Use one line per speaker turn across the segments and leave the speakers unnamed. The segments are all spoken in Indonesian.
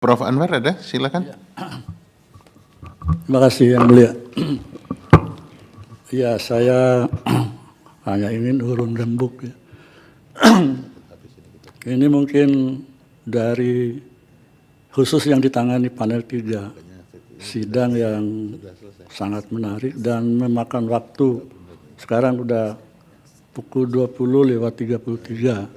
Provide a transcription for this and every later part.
Prof. Anwar ada? Silakan.
Terima kasih Yang Mulia. Ya, saya hanya ingin urun rembuk. Ya. Ini mungkin dari khusus yang ditangani panel 3, sidang yang sangat menarik dan memakan waktu. Sekarang udah pukul 20:33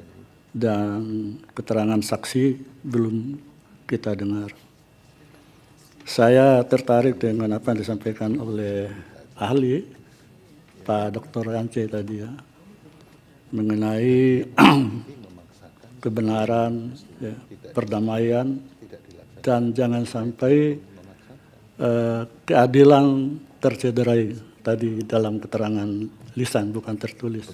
dan keterangan saksi belum kita dengar. Saya tertarik dengan apa yang disampaikan oleh ahli Pak Dr. Yance tadi ya, mengenai kebenaran, ya, perdamaian, dan jangan sampai keadilan tercederai tadi dalam keterangan lisan bukan tertulis.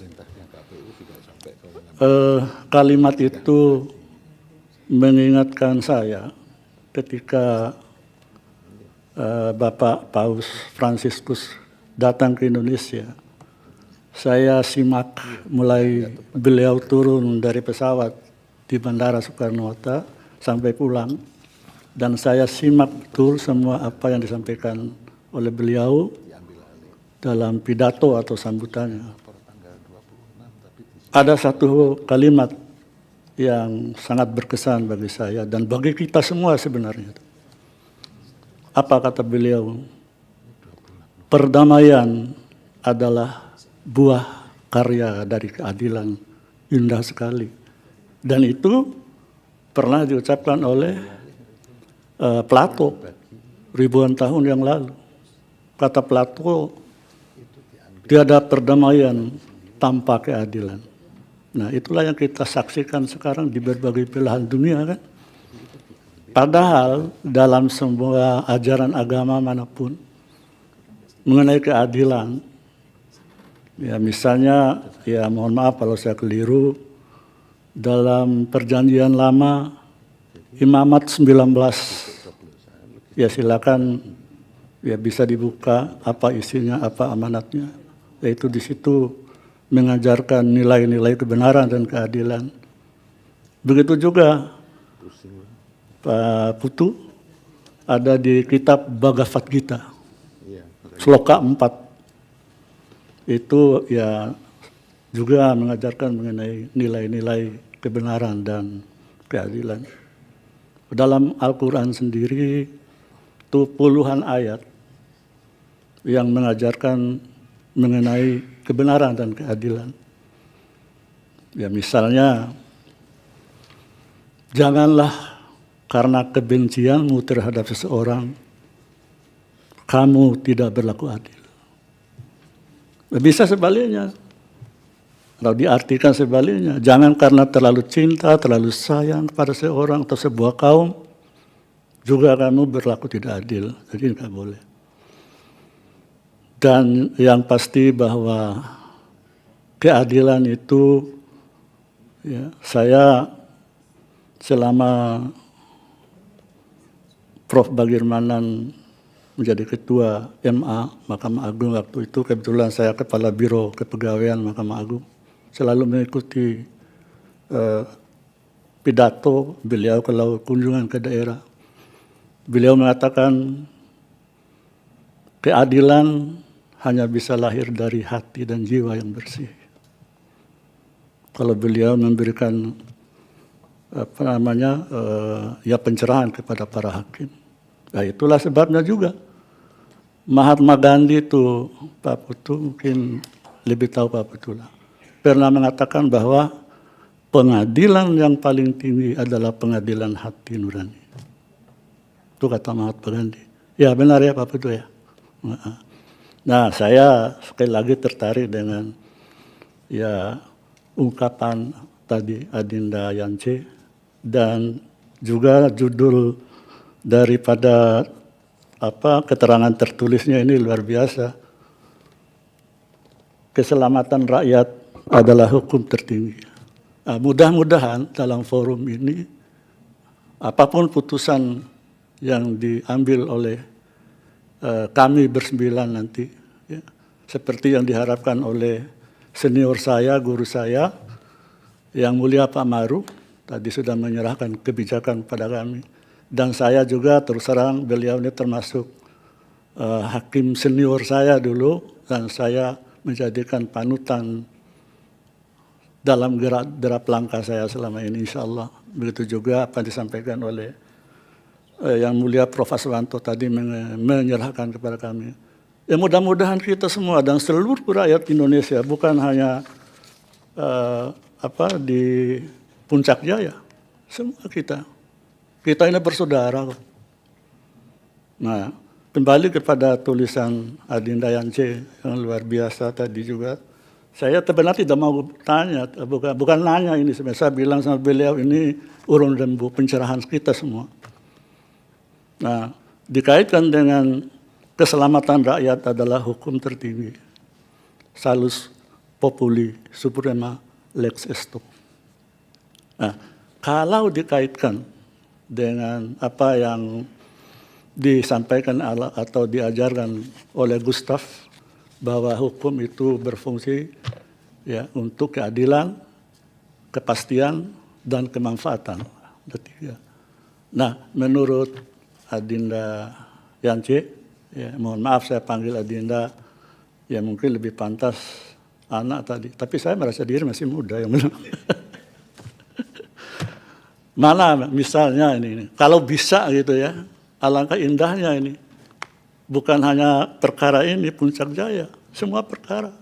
Kalimat itu mengingatkan saya ketika Bapak Paus Fransiskus datang ke Indonesia. Saya simak mulai beliau turun dari pesawat di Bandara Soekarno-Hatta sampai pulang, dan saya simak betul semua apa yang disampaikan oleh beliau dalam pidato atau sambutannya. Ada satu kalimat yang sangat berkesan bagi saya dan bagi kita semua sebenarnya. Apa kata beliau? Perdamaian adalah buah karya dari keadilan. Indah sekali. Dan itu pernah diucapkan oleh Plato ribuan tahun yang lalu. Kata Plato, tiada perdamaian tanpa keadilan. Nah, itulah yang kita saksikan sekarang di berbagai belahan dunia kan. Padahal dalam semua ajaran agama manapun mengenai keadilan, ya misalnya, ya mohon maaf kalau saya keliru, dalam perjanjian lama Imamat 19, ya silakan ya bisa dibuka apa isinya, apa amanatnya, yaitu di situ mengajarkan nilai-nilai kebenaran dan keadilan. Begitu juga Pak Putu ada di kitab Bhagavad Gita, Sloka 4. Itu ya juga mengajarkan mengenai nilai-nilai kebenaran dan keadilan. Dalam Al-Quran sendiri itu puluhan ayat yang mengajarkan mengenai kebenaran dan keadilan. Ya misalnya, janganlah karena kebencianmu terhadap seseorang, kamu tidak berlaku adil. Bisa sebaliknya, kalau diartikan sebaliknya, jangan karena terlalu cinta, terlalu sayang kepada seorang atau sebuah kaum, juga kamu berlaku tidak adil. Jadi nggak boleh. Dan yang pasti bahwa keadilan itu, ya, saya selama Prof. Bagirmanan menjadi ketua MA Mahkamah Agung waktu itu, kebetulan saya kepala Biro Kepegawaian Mahkamah Agung, selalu mengikuti pidato beliau kalau kunjungan ke daerah. Beliau mengatakan keadilan hanya bisa lahir dari hati dan jiwa yang bersih. Kalau beliau memberikan ya pencerahan kepada para hakim. Nah, itulah sebabnya juga Mahatma Gandhi itu, Pak Putu mungkin lebih tahu Pak Putu lah, pernah mengatakan bahwa pengadilan yang paling tinggi adalah pengadilan hati nurani. Itu kata Mahatma Gandhi. Ya benar ya Pak Putu ya. Nah, saya sekali lagi tertarik dengan ya ungkapan tadi Adinda Yance, dan juga judul daripada keterangan tertulisnya ini luar biasa. Keselamatan rakyat adalah hukum tertinggi. Nah, mudah-mudahan dalam forum ini apapun putusan yang diambil oleh kami bersembilan nanti, ya, seperti yang diharapkan oleh senior saya, guru saya, Yang Mulia Pak Maruf, tadi sudah menyerahkan kebijakan pada kami. Dan saya juga terus terang beliau ini termasuk hakim senior saya dulu, dan saya menjadikan panutan dalam gerak langkah saya selama ini, insya Allah. Begitu juga apa yang disampaikan oleh Yang Mulia Prof. Aswanto tadi menyerahkan kepada kami. Ya mudah-mudahan kita semua dan seluruh rakyat Indonesia, bukan hanya di Puncak Jaya, semua kita ini bersaudara kok. Nah, kembali kepada tulisan Adinda Yance yang luar biasa tadi juga. Saya sebenarnya tidak mau tanya, bukan nanya ini sebenarnya. Saya bilang sama beliau, ini urun rembu pencerahan kita semua. Nah, dikaitkan dengan keselamatan rakyat adalah hukum tertinggi. Salus populi suprema lex esto. Nah, kalau dikaitkan dengan apa yang disampaikan atau diajarkan oleh Gustav, bahwa hukum itu berfungsi ya untuk keadilan, kepastian, dan kemanfaatan. Ketiga. Nah, menurut Adinda Yance, ya, mohon maaf saya panggil Adinda, ya mungkin lebih pantas anak tadi, tapi saya merasa diri masih muda yang benar. Mana misalnya ini, kalau bisa gitu ya, alangkah indahnya ini. Bukan hanya perkara ini, Puncak Jaya, semua perkara.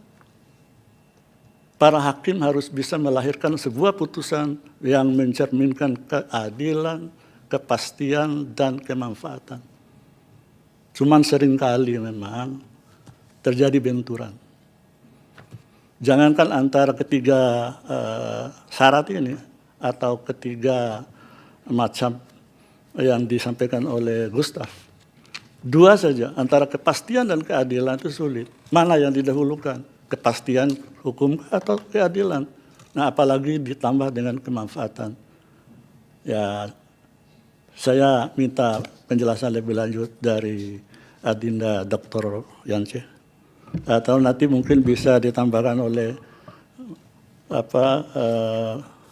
Para hakim harus bisa melahirkan sebuah putusan yang mencerminkan keadilan, kepastian, dan kemanfaatan. Cuman seringkali memang terjadi benturan. Jangankan antara ketiga syarat ini, atau ketiga macam yang disampaikan oleh Gustav. Dua saja, antara kepastian dan keadilan itu sulit. Mana yang didahulukan? Kepastian hukum atau keadilan? Nah, apalagi ditambah dengan kemanfaatan. Ya, saya minta penjelasan lebih lanjut dari Adinda Dr. Yance. Atau nanti mungkin bisa ditambahkan oleh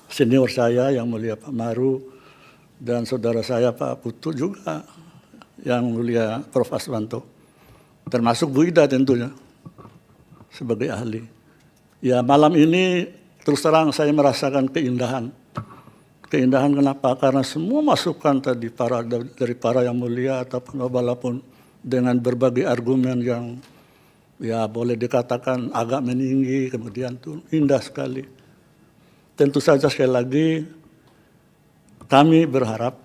senior saya Yang Mulia Pak Maru, dan saudara saya Pak Putu juga, Yang Mulia Prof. Aswanto, termasuk Bu Ida tentunya sebagai ahli. Ya, malam ini terus terang saya merasakan keindahan. Keindahan kenapa? Karena semua masukan tadi dari para Yang Mulia ataupun walaupun dengan berbagai argumen yang ya boleh dikatakan agak meninggi, kemudian tuh indah sekali. Tentu saja sekali lagi kami berharap,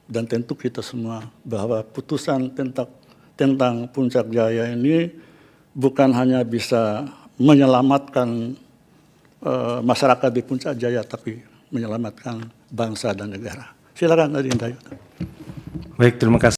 dan tentu kita semua, bahwa putusan tentang Puncak Jaya ini bukan hanya bisa menyelamatkan masyarakat di Puncak Jaya, tapi menyelamatkan bangsa dan negara. Silakan Adinda.
Baik, terima kasih.